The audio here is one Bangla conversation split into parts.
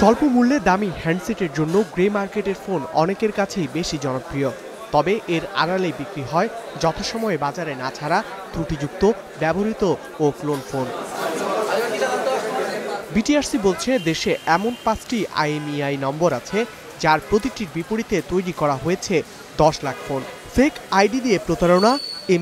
স্বল্প মূল্যে দামি হ্যান্ডসেটের জন্য গ্রে মার্কেটের ফোন অনেকের কাছেই বেশি জনপ্রিয়। তবে এর আড়ালে বিক্রি হয় যথাসময়ে বাজারে না ছাড়া ত্রুটিযুক্ত, ব্যবহৃত ও ক্লোন ফোন। বিটিআরসি বলছে দেশে এমন 5টি IMEI নম্বর আছে যার প্রতিটির বিপরীতে তৈরি করা হয়েছে 10 লাখ ফোন। ফেক আইডি দিয়ে প্রতারণা,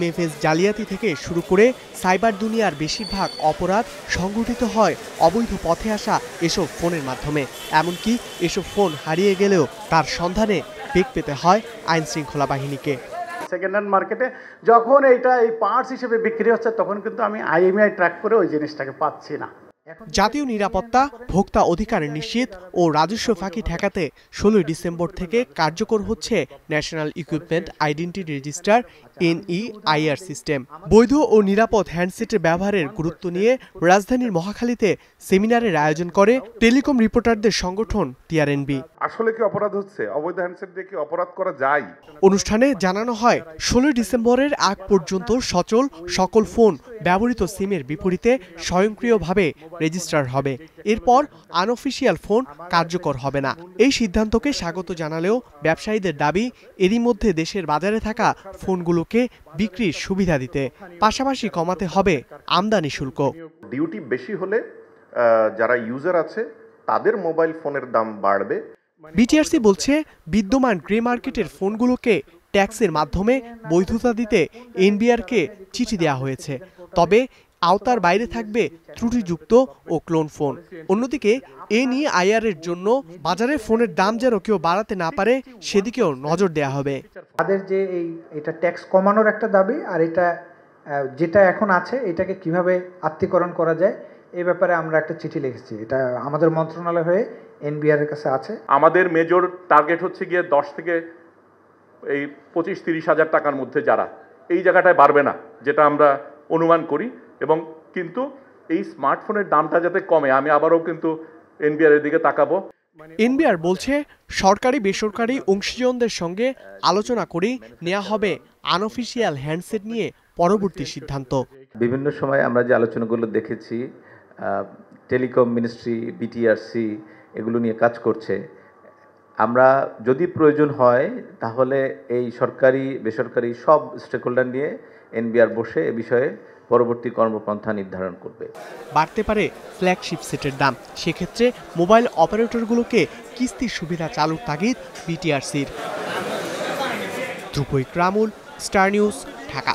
MFS জালিয়াতি থেকে শুরু করে সাইবার দুনিয়ার বেশিরভাগ অপরাধ সংঘটিত হয় অবৈধ পথে আসা এসব ফোনের মাধ্যমে। এমনকি এসব ফোন হারিয়ে গেলেও তার সন্ধানে বেগ পেতে হয় আইন শৃঙ্খলা বাহিনীকে। সেকেন্ড হ্যান্ড মার্কেটে যখন এই পার্টস হিসেবে বিক্রি হচ্ছে তখন কিন্তু আমি IMEI ট্র্যাক করে ওই জিনিসটাকে পাচ্ছি না। জাতীয় নিরাপত্তা, ভোক্তা অধিকার নিশ্চিত ও রাজস্ব ফাঁকি ঠেকাতে 16 ডিসেম্বর থেকে কার্যকর হচ্ছে national equipment identity register NEIR system. বৈধ ও নিরাপদ হ্যান্ডসেটের ব্যবহারের গুরুত্ব নিয়ে রাজধানীর মহাখালীতে সেমিনারের আয়োজন করে টেলিকম রিপোর্টারদের সংগঠন TRNB। আসলে কি অপরাধ হচ্ছে? অবৈধ হ্যান্ডসেট দিয়ে কি অপরাধ করা যায়? অনুষ্ঠানে জানানো হয় 16 ডিসেম্বরের আগ পর্যন্ত সচল সকল ফোন ব্যবহৃত সিমের বিপরীতে স্বয়ংক্রিয়ভাবে রেজিস্টার হবে। এরপর আনঅফিসিয়াল ফোন কার্যকর হবে না। এই সিদ্ধান্তকে স্বাগত জানালেও ব্যবসায়ীদের দাবি এরই মধ্যে দেশের বাজারে থাকা ফোনগুলোকে বিক্রির সুবিধা দিতে, পাশাপাশি কমাতে হবে আমদানি শুল্ক। ডিউটি বেশি হলে যারা ইউজার আছে তাদের মোবাইল ফোনের দাম বাড়বে। বিটিআরসি বলছে বিদ্যমান গ্রে মার্কেটের ফোনগুলোকে ট্যাক্সের মাধ্যমে বৈধতা দিতে NBR-কে চিঠি দেওয়া হয়েছে। তবে আওতার বাইরে থাকবে ত্রুটিযুক্ত ও ক্লোন ফোন। অন্যদিকে NEIR-এর জন্য বাজারে ফোনের দাম যেন কেউ বাড়াতে না পারে সেদিকেও নজর দেওয়া হবে। তাদের যে এটা ট্যাক্স কমানোর একটা দাবি, আর এটা যেটা এখন আছে এটাকে কিভাবে আত্মীকরণ করা যায় এই ব্যাপারে আমরা একটা চিঠি লিখেছি। এটা আমাদের মন্ত্রণালয় হয়ে NBR-এর কাছে আছে। আমাদের মেজর টার্গেট হচ্ছে গিয়ে 10 থেকে এই 25-30 হাজার টাকার মধ্যে যারা এই জায়গাটায় বাড়বে না, যেটা আমরা অনুমান করি। এবং কিন্তু এই স্মার্টফোনের দামটা যাতে কমে, আমি আবারও কিন্তু NBR-এর দিকে তাকাবো। NBR বলছে সরকারি বেসরকারি অংশীজনদের সঙ্গে আলোচনা করেই নেওয়া হবে আনঅফিসিয়াল হ্যান্ডসেট নিয়ে পরবর্তী সিদ্ধান্ত। বিভিন্ন সময় আমরা যে আলোচনাগুলো দেখেছি, টেলিকম মিনিস্ট্রি, বিটিআরসি এগুলো নিয়ে কাজ করছে। আমরা যদি প্রয়োজন হয় তাহলে এই সরকারি বেসরকারি সব স্টেকহোল্ডার নিয়ে NBR বসে এ বিষয়ে পরবর্তী কর্মপন্থা নির্ধারণ করবে। বাড়তে পারে ফ্ল্যাগশিপ সেটের দাম। সেক্ষেত্রে মোবাইল অপারেটরগুলোকে কিস্তির সুবিধা চালুর তাগিদ বিটিআরসির। ধ্রুব ইকরামুল, স্টার নিউজ, ঢাকা।